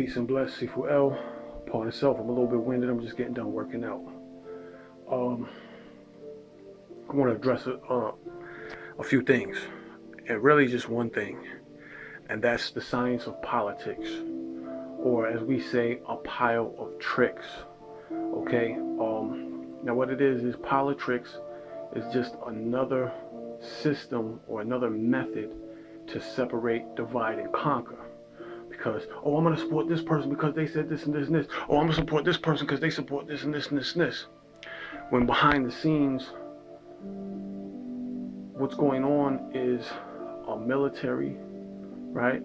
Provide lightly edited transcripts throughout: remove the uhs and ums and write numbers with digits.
Peace and bless, Sifu L. Upon itself, I'm a little bit winded. I'm just getting done working out. Um, I want to address a few things, and really just one thing, and that's the science of politics, or as we say, a pile of tricks. Okay. Now what it is politics is just another system or another method to separate, divide, and conquer. Because, oh, I'm going to support this person because they said this and this and this. Oh, I'm going to support this person because they support this and this and this and this. When behind the scenes, what's going on is a military, right?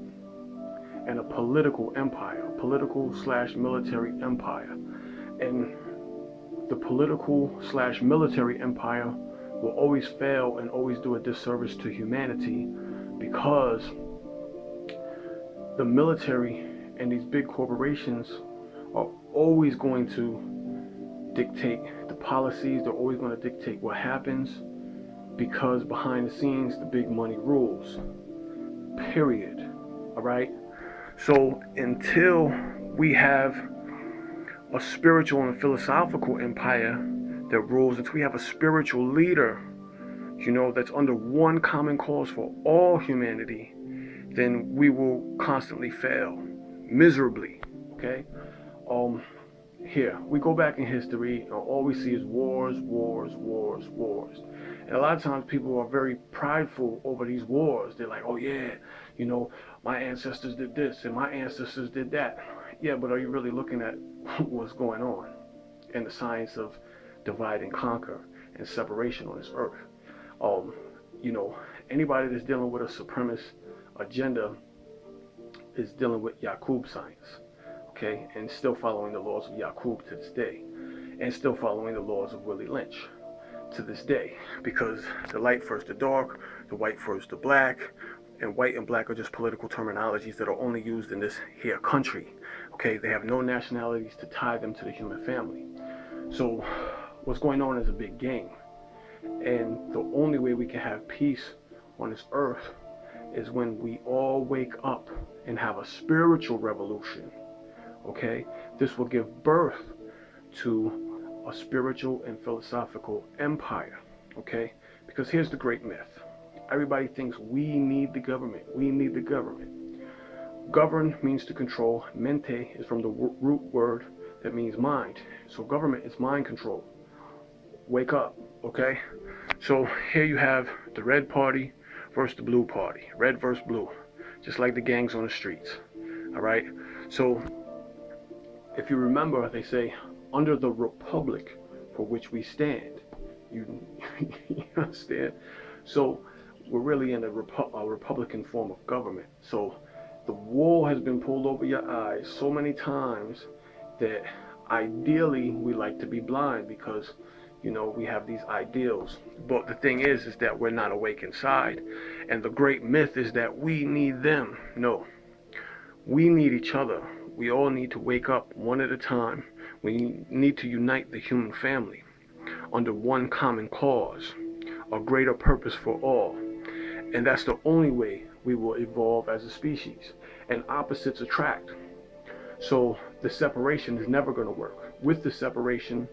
And a political empire, political slash military empire. And the political slash military empire will always fail and always do a disservice to humanity because the military and these big corporations are always going to dictate the policies. They're always going to dictate what happens because behind the scenes, the big money rules. Period. All right? So until we have a spiritual and philosophical empire that rules, until we have a spiritual leader, that's under one common cause for all humanity, then we will constantly fail miserably. Okay. Here we go back in history, and all we see is wars, wars, wars, wars. And a lot of times people are very prideful over these wars. They're like, oh yeah, my ancestors did this and my ancestors did that. Yeah, but are you really looking at what's going on in the science of divide and conquer and separation on this earth? Anybody that's dealing with a supremacist agenda is dealing with Yakub science, okay, and still following the laws of Yakub to this day, and still following the laws of Willie Lynch to this day, because the light first the dark, the white first the black, and white and black are just political terminologies that are only used in this here country, okay? They have no nationalities to tie them to the human family. So what's going on is a big game, and the only way we can have peace on this earth is when we all wake up and have a spiritual revolution, okay? This will give birth to a spiritual and philosophical empire, okay? Because here's the great myth. Everybody thinks we need the government. We need the government. Govern means to control. Mente is from the root word that means mind. So government is mind control. Wake up, okay? So here you have the red party versus the blue party, red versus blue, just like the gangs on the streets. All right. So if you remember, they say under the republic for which we stand. You understand? So we're really in a republican form of government. So the wool has been pulled over your eyes so many times that ideally we like to be blind because we have these ideals. But the thing is that we're not awake inside. And the great myth is that we need them. No, we need each other. We all need to wake up one at a time. We need to unite the human family under one common cause, a greater purpose for all. And that's the only way we will evolve as a species. And opposites attract. So the separation is never going to work. With the separation,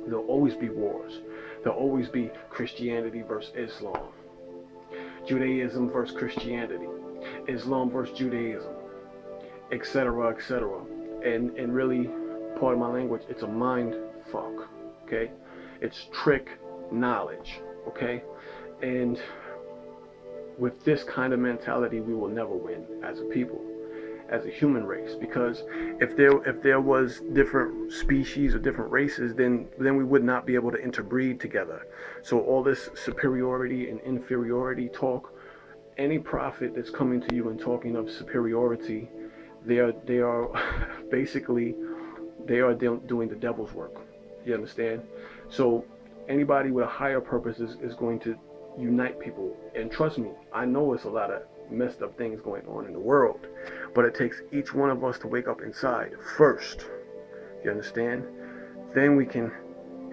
there'll always be wars. There'll always be Christianity versus Islam, Judaism versus Christianity, Islam versus Judaism, etc., etc. And really, part of my language, it's a mind fuck, okay? It's trick knowledge, okay? And with this kind of mentality, we will never win as a people, as a human race, because if there was different species or different races, then we would not be able to interbreed together. So all this superiority and inferiority talk, any prophet that's coming to you and talking of superiority, they are basically doing the devil's work. You understand? So anybody with a higher purpose is going to unite people. And trust me, I know it's a lot of messed up things going on in the world, but it takes each one of us to wake up inside first. You understand? Then we can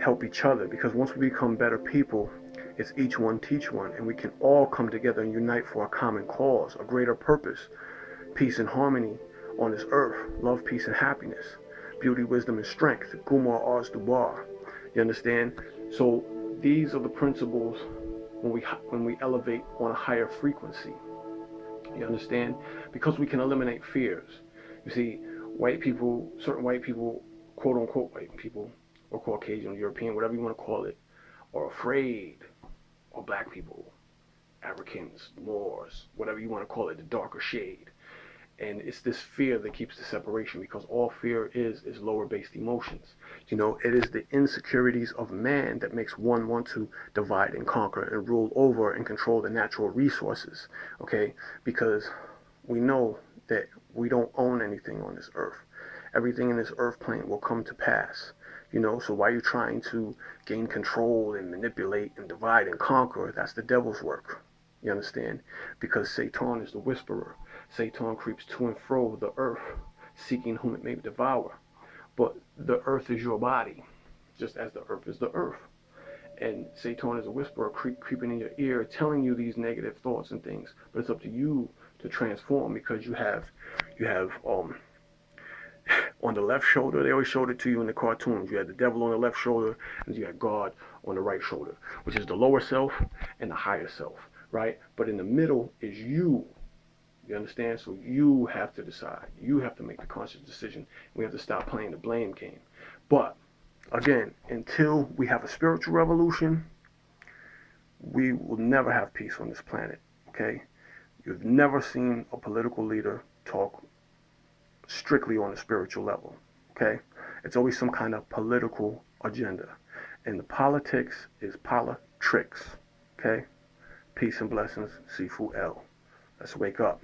help each other, because once we become better people, it's each one teach one, and we can all come together and unite for a common cause, a greater purpose, peace and harmony on this earth. Love, peace, and happiness. Beauty, wisdom, and strength. Gumar Ars Dubar. You understand? So these are the principles when we elevate on a higher frequency. You understand? Because we can eliminate fears. You see, certain white people, quote unquote white people, or Caucasian, European, whatever you want to call it, are afraid, or black people, Africans, Moors, whatever you want to call it, the darker shade. And it's this fear that keeps the separation, because all fear is lower based emotions. It is the insecurities of man that makes one want to divide and conquer and rule over and control the natural resources. Okay, because we know that we don't own anything on this earth. Everything in this earth plane will come to pass. So why are you trying to gain control and manipulate and divide and conquer? That's the devil's work. You understand? Because Satan is the whisperer. Satan creeps to and fro the earth, seeking whom it may devour. But the earth is your body, just as the earth is the earth. And Satan is a whisperer creeping in your ear, telling you these negative thoughts and things. But it's up to you to transform, because you have on the left shoulder, they always showed it to you in the cartoons. You had the devil on the left shoulder, and you had God on the right shoulder, which is the lower self and the higher self, right? But in the middle is you. You understand? So you have to decide. You have to make the conscious decision. We have to stop playing the blame game. But again, until we have a spiritual revolution, we will never have peace on this planet. Okay? You've never seen a political leader talk strictly on a spiritual level. Okay? It's always some kind of political agenda. And the politics is tricks. Okay? Peace and blessings. Sifu L. Let's wake up.